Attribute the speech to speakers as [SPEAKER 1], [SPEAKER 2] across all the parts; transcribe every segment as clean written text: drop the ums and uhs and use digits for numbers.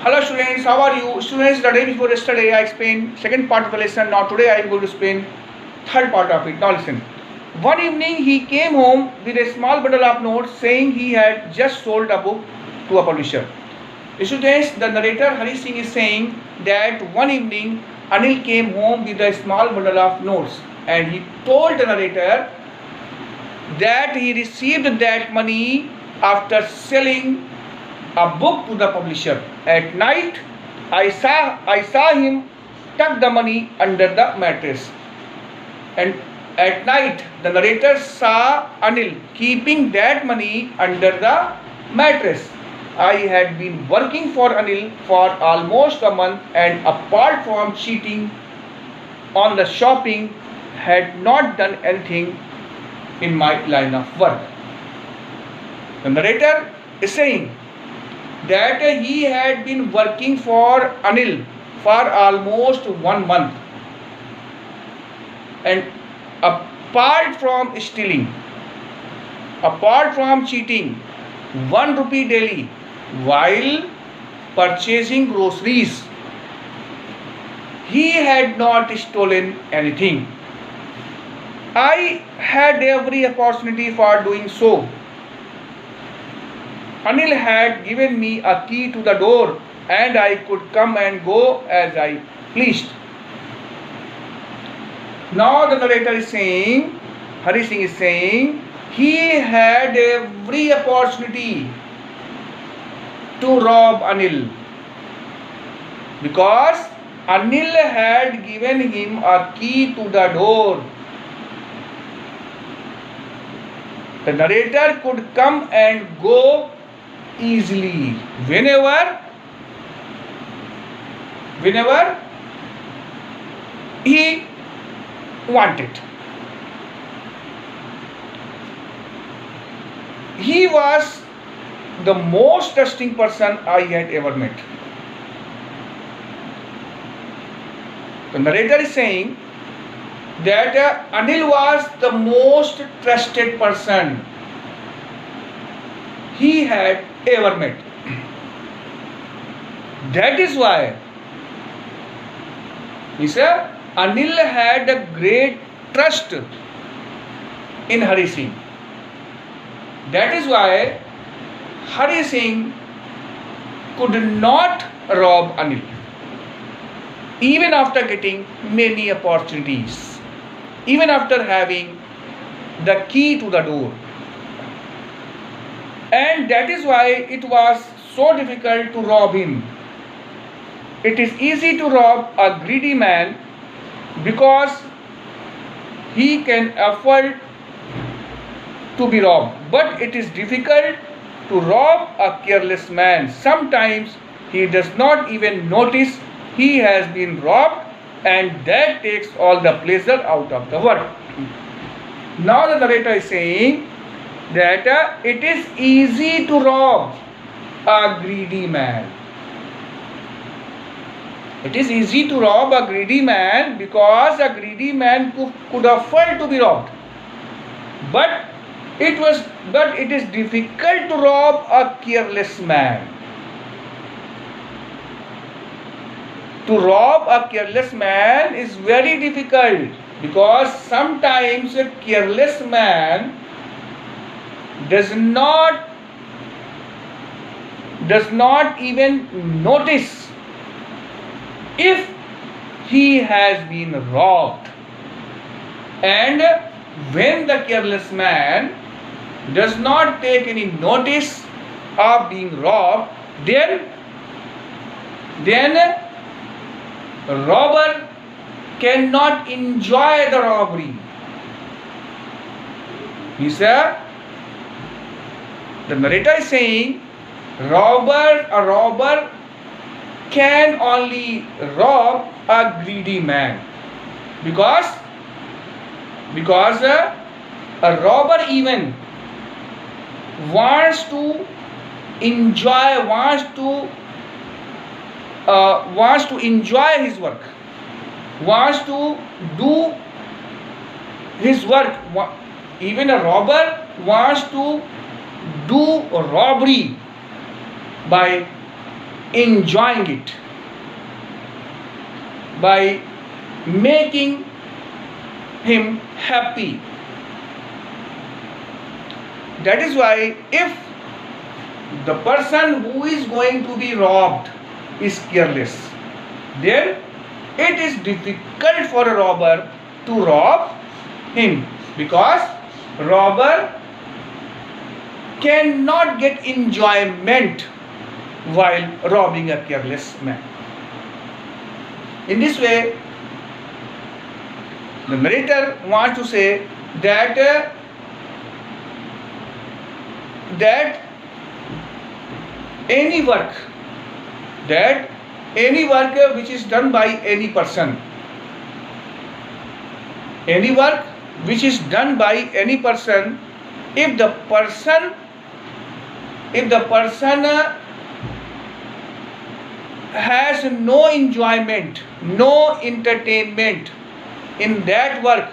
[SPEAKER 1] Hello students, how are you? Students, the day before yesterday I explained second part of the lesson. Now today I am going to explain third part of it. Now listen. One evening he came home with a small bundle of notes saying he had just sold a book to a publisher. Students, the narrator Hari Singh is saying that one evening Anil came home with a small bundle of notes and he told the narrator that he received that money after selling a book to the publisher. At night, I saw him tuck the money under the mattress. And at night, the narrator saw Anil keeping that money under the mattress. I had been working for Anil for almost a month, and apart from cheating on the shopping, had not done anything in my line of work. The narrator is saying that he had been working for Anil for almost 1 month, and apart from stealing, apart from cheating 1 rupee daily while purchasing groceries, he had not stolen anything. I had every opportunity for doing so. Anil had given me a key to the door and I could come and go as I pleased. Now the narrator is saying, Hari Singh is saying, he had every opportunity to rob Anil because Anil had given him a key to the door. The narrator could come and go easily whenever he wanted. He was the most trusting person I had ever met. The narrator is saying that Anil was the most trusted person he had ever met. That is why he said Anil had a great trust in Hari Singh. That is why Hari Singh could not rob Anil even after getting many opportunities, even after having the key to the door. And that is why it was so difficult to rob him. It is easy to rob a greedy man because he can afford to be robbed. But it is difficult to rob a careless man. Sometimes he does not even notice he has been robbed, and that takes all the pleasure out of the work. Now the narrator is saying that it is easy to rob a greedy man. It is easy to rob a greedy man because a greedy man could afford to be robbed. But it is difficult to rob a careless man. To rob a careless man is very difficult because sometimes a careless man does not even notice if he has been robbed. And when the careless man does not take any notice of being robbed, then robber cannot enjoy the robbery. He said, the narrator is saying, a robber can only rob a greedy man because a robber even wants to enjoy his work, wants to do his work. Even a robber wants to do robbery by enjoying it by making him happy. That is why if the person who is going to be robbed is careless, then it is difficult for a robber to rob him, because robber cannot get enjoyment while robbing a careless man. In this way, the narrator wants to say that any work which is done by any person, if the person has no enjoyment, no entertainment in that work,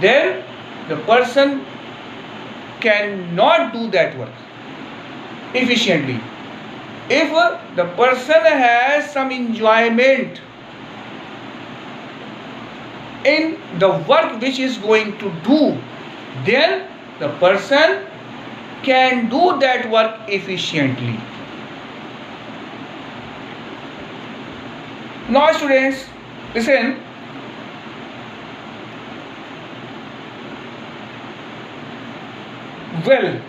[SPEAKER 1] then the person cannot do that work efficiently. If the person has some enjoyment in the work which is going to do, then the person can do that work efficiently. Now students, listen. Well,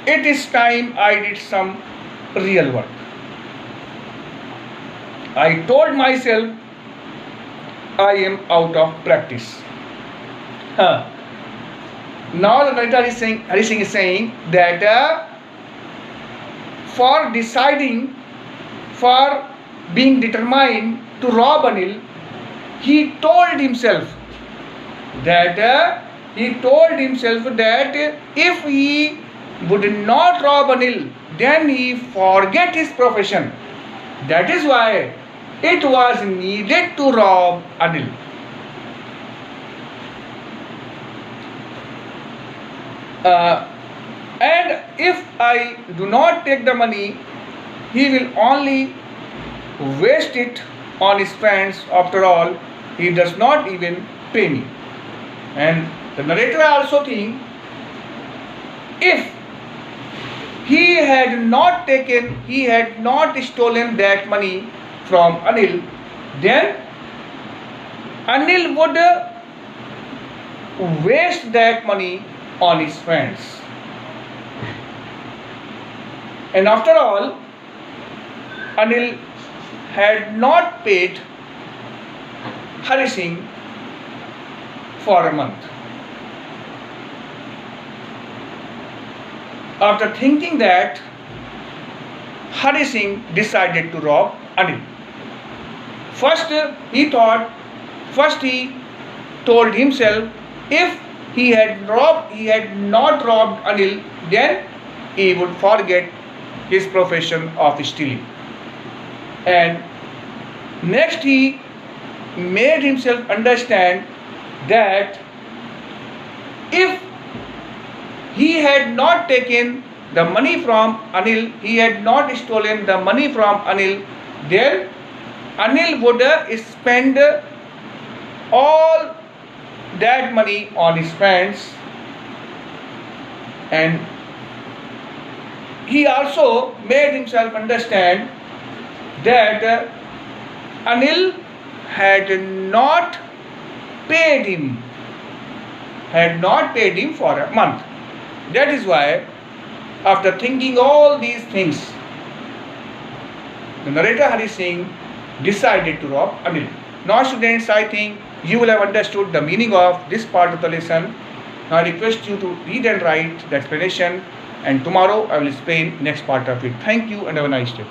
[SPEAKER 1] it is time I did some real work. I told myself I am out of practice. Now the narrator is saying, Hari Singh is saying that for being determined to rob Anil, he told himself that if he would not rob Anil, then he forget his profession. That is why it was needed to rob Anil. And if I do not take the money, he will only waste it on his friends. After all, he does not even pay me. And the narrator also thinks, if he had not stolen that money from Anil, then Anil would waste that money on his friends. And after all, Anil had not paid Hari Singh for a month. After thinking that, Hari Singh decided to rob Anil. First he told himself, if he had not robbed Anil, then he would forget his profession of stealing. And next he made himself understand that if he had not taken the money from Anil, he had not stolen the money from Anil, then Anil would spend all that money on his friends. And he also made himself understand that Anil had not paid him for a month. That is why, after thinking all these things, the narrator Hari Singh decided to rob Anil. Now students, I think you will have understood the meaning of this part of the lesson. Now I request you to read and write the explanation, and tomorrow I will explain next part of it. Thank you and have a nice day.